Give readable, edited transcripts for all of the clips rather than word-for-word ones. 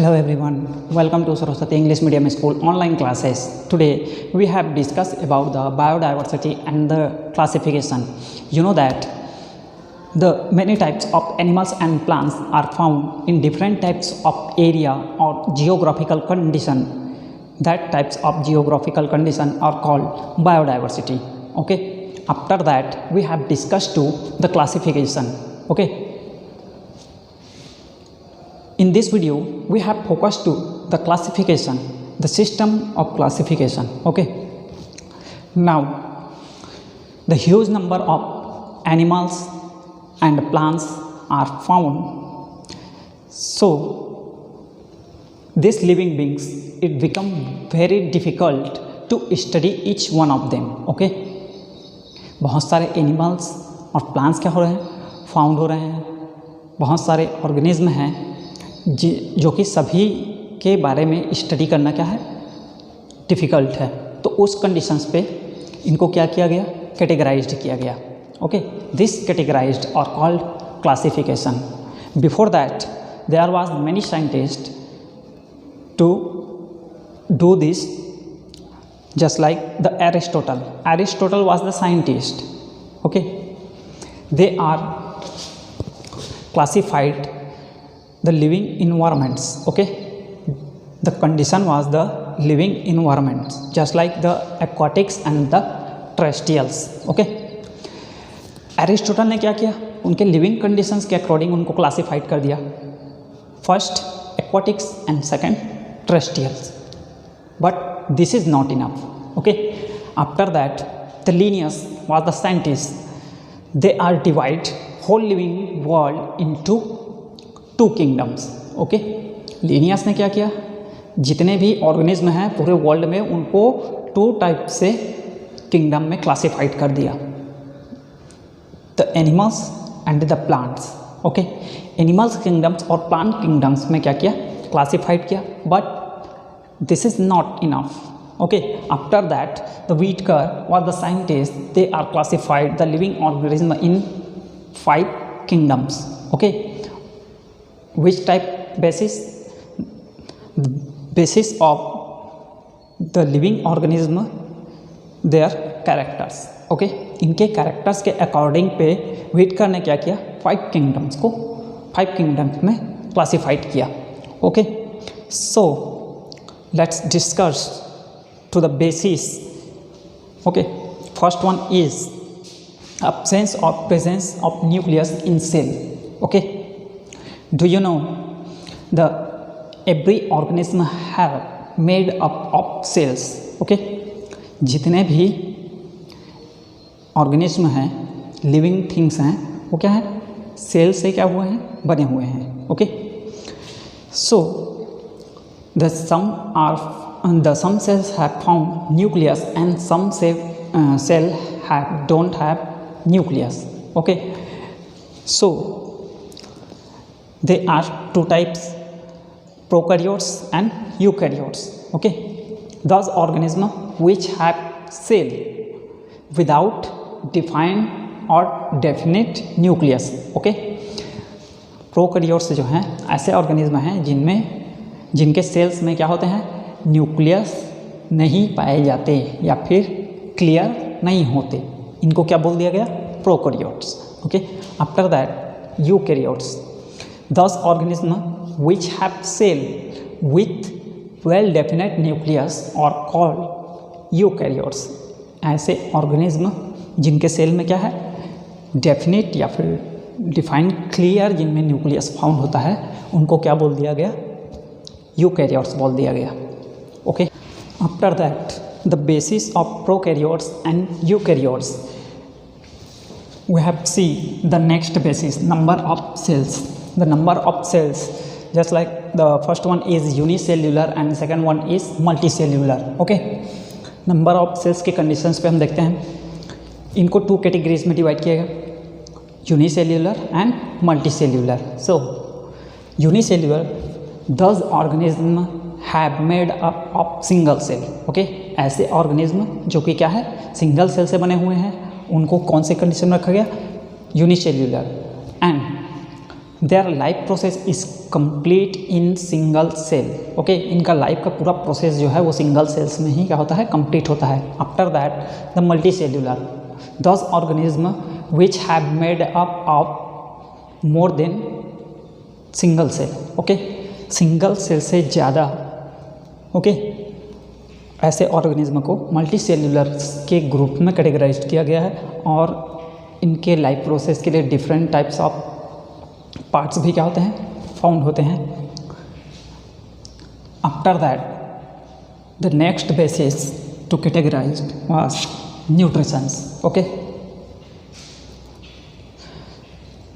Hello everyone, welcome to Saraswati English Medium School online classes. Today we have discussed about the biodiversity and the classification. You know that the many types of animals and plants are found in different types of area or geographical condition. That types of geographical condition are called biodiversity. Okay. After that we have discussed to the classification. Okay. In this video, we have focused to the classification, the system of classification. Okay. Now, the huge number of animals and plants are found. So, these living beings, it become very difficult to study each one of them. Okay. बहुत सारे animals और plants क्या हो रहे हैं, found हो रहे हैं. बहुत सारे ऑर्गेनिज्म हैं जो कि सभी के बारे में स्टडी करना क्या है, डिफ़िकल्ट है. तो उस कंडीशंस पे इनको क्या किया गया, कैटेगराइज्ड किया गया. ओके, दिस कैटेगराइज्ड और called classification. Before that there was many scientist to do this, just like the Aristotle was the scientist. Okay, they are classified the living environments. Okay, the condition was the living environments, just like the aquatics and the terrestrials. Okay, Aristotle ने क्या किया, उनके living conditions के according उनको classified कर दिया. First aquatics and second terrestrials. But this is not enough. Okay, after that the Linnaeus was the scientist. They are divide whole living world into to kingdoms. Okay, Linnaeus ने क्या किया, जितने भी organism हैं पूरे world में उनको two type से किंगडम में क्लासिफाइड कर दिया, the animals and the plants. Okay, animals kingdoms और प्लांट किंगडम्स में क्या किया, क्लासिफाइड किया. But this is not enough. Okay, after that the Whittaker was the scientist. They are classified the living organism इन 5 kingdoms. Okay, which type basis, the basis of the living organism, their characters. Okay, इनके characters के according पे व्हीटकर ने क्या किया, 5 kingdoms को 5 kingdoms में classified किया. Okay, so let's discuss to the basis. Okay, first one is absence or presence of nucleus in cell. Okay, do you know the every organism have made up of cells. Okay, जितने भी organism हैं, living things हैं, वो क्या है, cell से क्या हुए हैं, बने हुए हैं. Okay, so the some cells have found nucleus and some cell don't have nucleus. Okay, so they are two types, prokaryotes and eukaryotes. Okay, those organisms which have cell without defined or definite nucleus. Okay, prokaryotes जो हैं ऐसे organism हैं जिनके cells में क्या होते हैं, nucleus नहीं पाए जाते या फिर क्लियर नहीं होते. इनको क्या बोल दिया गया, prokaryotes. Okay, after that eukaryotes, those organisms which have cell with well definite nucleus are called eukaryotes. ऐसे ऑर्गेनिज्म जिनके सेल में क्या है, डेफिनेट या फिर डिफाइंड क्लियर, जिनमें न्यूक्लियस फाउंड होता है, उनको क्या बोल दिया गया, यूकैरियोट्स बोल दिया गया. Okay, after that the basis of prokaryotes and eukaryotes, we have see the next basis, number of cells. The number of cells, just like the first one is unicellular and second one is multicellular. Okay, number of cells के conditions पे हम देखते हैं, इनको 2 categories में divide किया गया, unicellular and multicellular. So unicellular, those organism have made up of single cell. Okay, ऐसे ऑर्गेनिज्म जो कि क्या है, सिंगल सेल से बने हुए हैं, उनको कौन से कंडीशन में रखा गया, unicellular. And their life process is complete in single cell. Okay, इनका लाइफ का पूरा प्रोसेस जो है वो सिंगल सेल्स में ही क्या होता है, कंप्लीट होता है। After that the multicellular those organism which have made up of more than single cell. Okay, single cell से ज़्यादा ओके ऐसे ऑर्गेनिज्म को मल्टी सेल्यूलर के ग्रुप में कैटेगराइज किया गया है और इनके लाइफ प्रोसेस के लिए डिफरेंट टाइप्स ऑफ पार्ट्स भी क्या होते हैं, फाउंड होते हैं। After that the next basis to categorize was nutritions. Okay,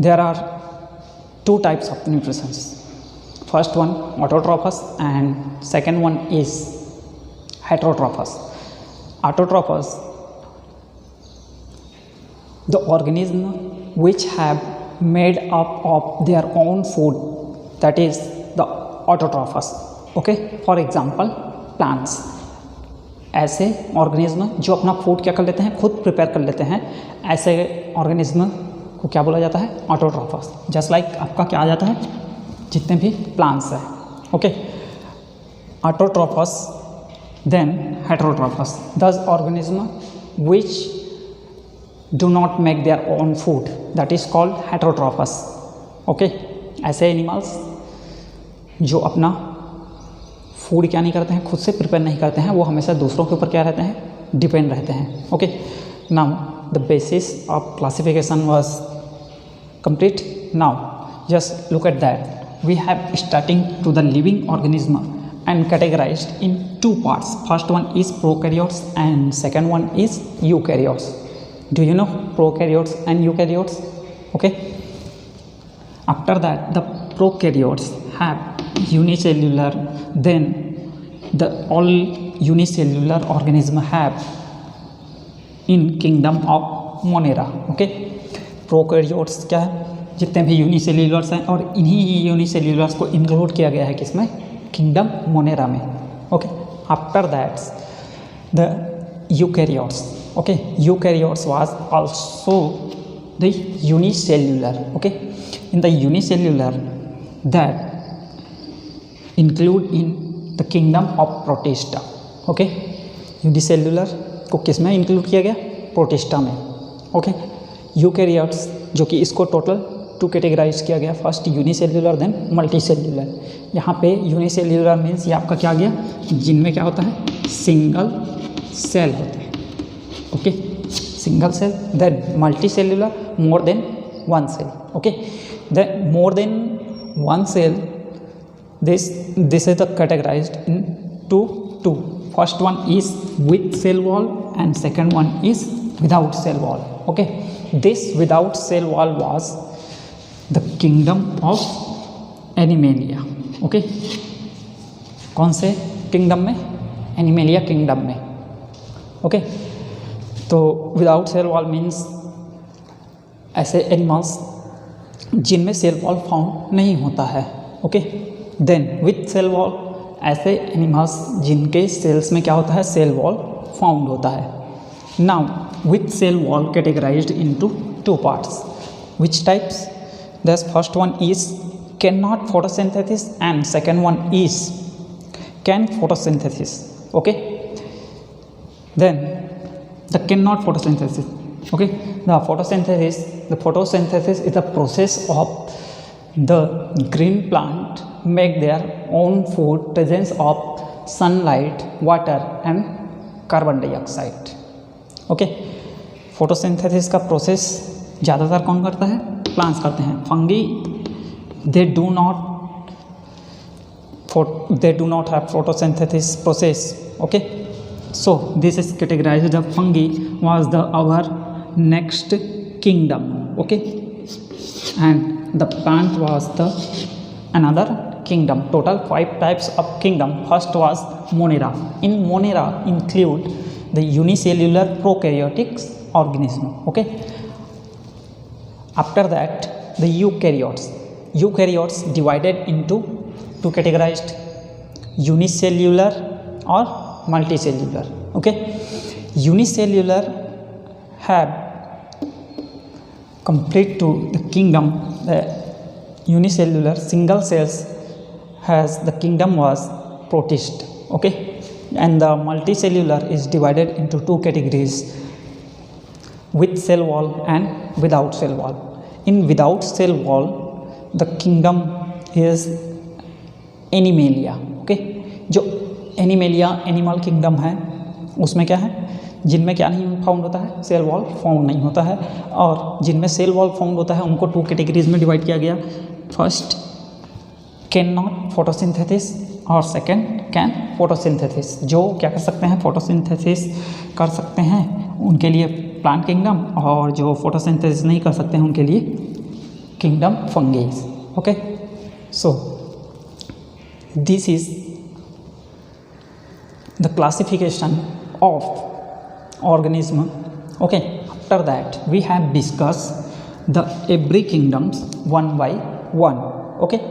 there are two types of nutritions. First one autotrophous and second one is heterotrophous. Autotrophous, the organism which have made up of their own food, that is the autotrophous. Okay, for example plants, ऐसे organism जो अपना food क्या कर लेते हैं, खुद prepare कर लेते हैं, ऐसे ऑर्गेनिज्म को क्या बोला जाता है, ऑटोट्रॉफस। जस्ट लाइक आपका क्या आ जाता है, जितने भी प्लांट्स हैं। Okay, ऑटोट्रॉफस then heterotrophs, thus organism which do not make their own food, that is called heterotrophs. Okay, ऐसे एनिमल्स जो अपना फूड क्या नहीं करते हैं, खुद से प्रिपेयर नहीं करते हैं, वो हमेशा दूसरों के ऊपर क्या रहते हैं, डिपेंड रहते हैं। Okay, now the basis of classification was complete. Now just look at that. We have starting to the living organism and categorized in two parts. First one is prokaryotes and second one is eukaryotes. Do you know prokaryotes and eukaryotes? Okay, after that the prokaryotes have unicellular, then the all unicellular organism have in kingdom of Monera. Okay, prokaryotes क्या है, जितने भी यूनिसेल्यूलर्स हैं और इन्हीं यूनिसेल्यूलर्स को include किया गया है किसमें, किंगडम मोनेरा में। Okay, after that the eukaryotes. Okay, eukaryotes was also the unicellular. Okay, in the unicellular that include in the kingdom of protista. Okay, unicellular को किस में इंक्लूड किया गया, प्रोटिस्टा में। ओके, यूकैरियोट्स जो कि इसको टोटल टू कैटेगराइज किया गया, first unicellular then multicellular. यहाँ पे यूनिसेल्यूलर मीन्स ये आपका क्या आ गया, जिनमें क्या होता है, सिंगल सेल होते हैं। Okay, single cell, then multicellular more than one cell. Okay, then more than one cell, this is the categorized in two. First one is with cell wall and second one is without cell wall. Okay, this without cell wall was the kingdom of Animalia. Okay, कौन से kingdom में, Animalia kingdom में। Okay, तो without cell wall means ऐसे एनिमल्स जिनमें cell wall found नहीं होता है। Okay, then with cell wall ऐसे एनिमल्स जिनके सेल्स में क्या होता है, सेल वॉल फाउंड होता है। Now with cell wall categorised into two parts, which types, thus first one is can not photosynthesis and second one is can photosynthesis. Okay, then the can not photosynthesis. Okay, the photosynthesis is the process of the green plant make their own food presence of sunlight, water and carbon dioxide. Okay, photosynthesis का process ज़्यादातर कौन करता है, plants करते हैं। Fungi they do not have photosynthesis process. Okay, so this is categorized, the fungi was the our next kingdom. Okay, and the plant was the another kingdom. Total 5 types of kingdom. First was Monera. In Monera include the unicellular prokaryotic organism. Okay, after that the eukaryotes divided into two categorized, unicellular or multicellular. Okay, unicellular have complete to the kingdom unicellular single cells has the kingdom was protist, okay, and the multicellular is divided into two categories, with cell wall and without cell wall. In without cell wall the kingdom is animalia, okay. जो animalia animal kingdom है उसमें क्या है, जिनमें क्या नहीं found होता है, सेल वॉल फाउंड नहीं होता है, और जिनमें सेल वॉल फाउंड होता है उनको टू कैटेगरीज में डिवाइड किया गया। फर्स्ट कैन नॉट फोटोसिंथेसिस और सेकंड कैन फोटोसिंथेसिस। जो क्या कर सकते हैं, फोटोसिंथेसिस कर सकते हैं उनके लिए प्लांट किंगडम, और जो फोटोसिंथेसिस नहीं कर सकते हैं उनके लिए kingdom fungi, okay. So this is the classification of organism, okay. After that we have discussed the every kingdoms one by one, okay.